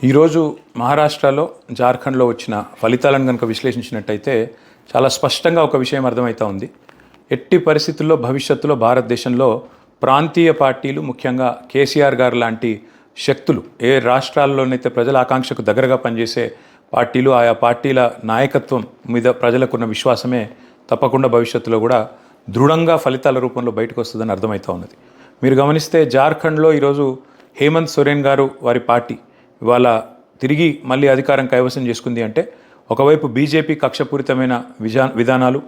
ఈరోజు మహారాష్ట్రలో జార్ఖండ్లో వచ్చిన ఫలితాలను కనుక విశ్లేషించినట్టయితే చాలా స్పష్టంగా ఒక విషయం అర్థమవుతా ఉంది. ఎట్టి పరిస్థితుల్లో భవిష్యత్తులో భారతదేశంలో ప్రాంతీయ పార్టీలు, ముఖ్యంగా కేసీఆర్ గారు లాంటి శక్తులు, ఏ రాష్ట్రాల్లోనైతే ప్రజల ఆకాంక్షకు దగ్గరగా పనిచేసే పార్టీలు, ఆయా పార్టీల నాయకత్వం మీద ప్రజలకున్న విశ్వాసమే తప్పకుండా భవిష్యత్తులో కూడా దృఢంగా ఫలితాల రూపంలో బయటకు వస్తుందని అర్థమవుతూ ఉన్నది. మీరు గమనిస్తే జార్ఖండ్లో ఈరోజు హేమంత్ సోరెన్ గారు వారి పార్టీ ఇవాళ తిరిగి మళ్ళీ అధికారం కైవసం చేసుకుంది అంటే, ఒకవైపు బీజేపీ కక్షపూరితమైన విధానాలు,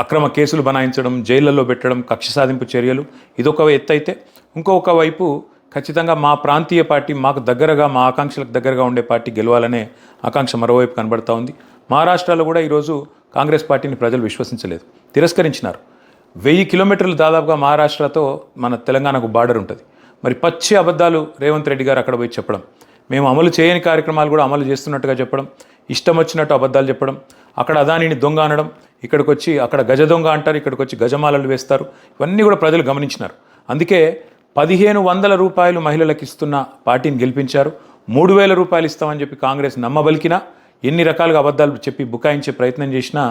అక్రమ కేసులు బనాయించడం, జైళ్లలో పెట్టడం, కక్ష సాధింపు చర్యలు, ఇదొక ఎత్తు అయితే, ఇంకొక వైపు ఖచ్చితంగా మా ప్రాంతీయ పార్టీ, మాకు దగ్గరగా, మా ఆకాంక్షలకు దగ్గరగా ఉండే పార్టీ గెలవాలనే ఆకాంక్ష మరోవైపు కనబడతా ఉంది. మహారాష్ట్రలో కూడా ఈరోజు కాంగ్రెస్ పార్టీని ప్రజలు విశ్వసించలేదు, తిరస్కరించినారు. 1000 కిలోమీటర్లు దాదాపుగా మహారాష్ట్రతో మన తెలంగాణకు బార్డర్ ఉంటుంది. మరి పచ్చి అబద్ధాలు రేవంత్ రెడ్డి గారు అక్కడ పోయి చెప్పడం, మేము అమలు చేయని కార్యక్రమాలు కూడా అమలు చేస్తున్నట్టుగా చెప్పడం, ఇష్టం వచ్చినట్టు అబద్ధాలు చెప్పడం, అక్కడ అదానిని దొంగ అనడం, ఇక్కడికి వచ్చి అక్కడ గజ దొంగ అంటారు, ఇక్కడికి వచ్చి గజమాలలు వేస్తారు. ఇవన్నీ కూడా ప్రజలు గమనించినారు. అందుకే 1500 రూపాయలు మహిళలకు ఇస్తున్న పార్టీని గెలిపించారు. 3000 రూపాయలు ఇస్తామని చెప్పి కాంగ్రెస్ నమ్మబలికినా, ఎన్ని రకాలుగా అబద్ధాలు చెప్పి బుకాయించే ప్రయత్నం చేసినా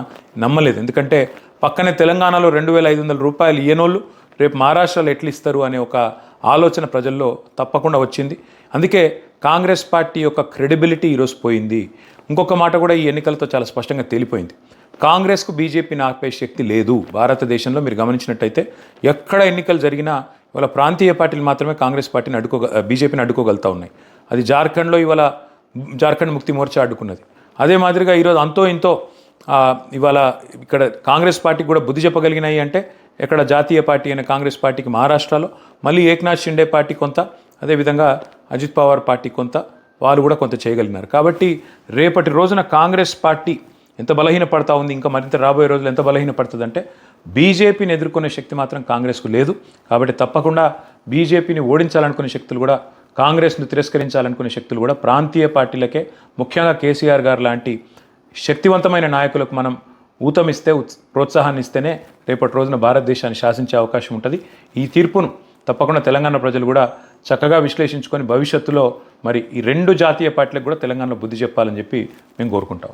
నమ్మలేదు. ఎందుకంటే పక్కనే తెలంగాణలో 2500 రూపాయలు ఇయ్యనోళ్ళు రేపు మహారాష్ట్రలో ఎట్లు ఇస్తారు అనే ఒక ఆలోచన ప్రజల్లో తప్పకుండా వచ్చింది. అందుకే కాంగ్రెస్ పార్టీ యొక్క క్రెడిబిలిటీ ఈరోజు పోయింది. ఇంకొక మాట కూడా ఈ ఎన్నికలతో చాలా స్పష్టంగా తేలిపోయింది. కాంగ్రెస్కు బీజేపీని ఆపే శక్తి లేదు. భారతదేశంలో మీరు గమనించినట్టయితే ఎక్కడ ఎన్నికలు జరిగినా ఇవాళ ప్రాంతీయ పార్టీలు మాత్రమే కాంగ్రెస్ పార్టీని బీజేపీని అడ్డుకోగలుగుతూ ఉన్నాయి. అది జార్ఖండ్లో ఇవాళ జార్ఖండ్ ముక్తి మోర్చా అడ్డుకున్నది. అదే మాదిరిగా ఈరోజు అంతో ఇంతో ఇవాళ ఇక్కడ కాంగ్రెస్ పార్టీకి కూడా బుద్ధి చెప్పగలిగినాయి అంటే, ఎక్కడ జాతీయ పార్టీ అయిన కాంగ్రెస్ పార్టీకి మహారాష్ట్రలో, మళ్ళీ ఏక్నాథ్ షిండే పార్టీ కొంత, అదేవిధంగా అజిత్ పవార్ పార్టీ కొంత, వాళ్ళు కూడా కొంత చేయగలిగినారు. కాబట్టి రేపటి రోజున కాంగ్రెస్ పార్టీ ఎంత బలహీనపడతా ఉంది, ఇంకా మరింత రాబోయే రోజులు ఎంత బలహీనపడుతుందంటే, బీజేపీని ఎదుర్కొనే శక్తి మాత్రం కాంగ్రెస్కు లేదు. కాబట్టి తప్పకుండా బీజేపీని ఓడించాలనుకునే శక్తులు కూడా, కాంగ్రెస్ను తిరస్కరించాలనుకునే శక్తులు కూడా ప్రాంతీయ పార్టీలకే, ముఖ్యంగా కేసీఆర్ గారు లాంటి శక్తివంతమైన నాయకులకు మనం ఊతమిస్తే, ప్రోత్సాహాన్ని ఇస్తేనే రేపటి రోజున భారతదేశాన్ని శాసించే అవకాశం ఉంటుంది. ఈ తీర్పును తప్పకుండా తెలంగాణ ప్రజలు కూడా చక్కగా విశ్లేషించుకొని భవిష్యత్తులో మరి ఈ 2 జాతీయ పార్టీలకు కూడా తెలంగాణలో బుద్ధి చెప్పాలని చెప్పి మేము కోరుకుంటాం.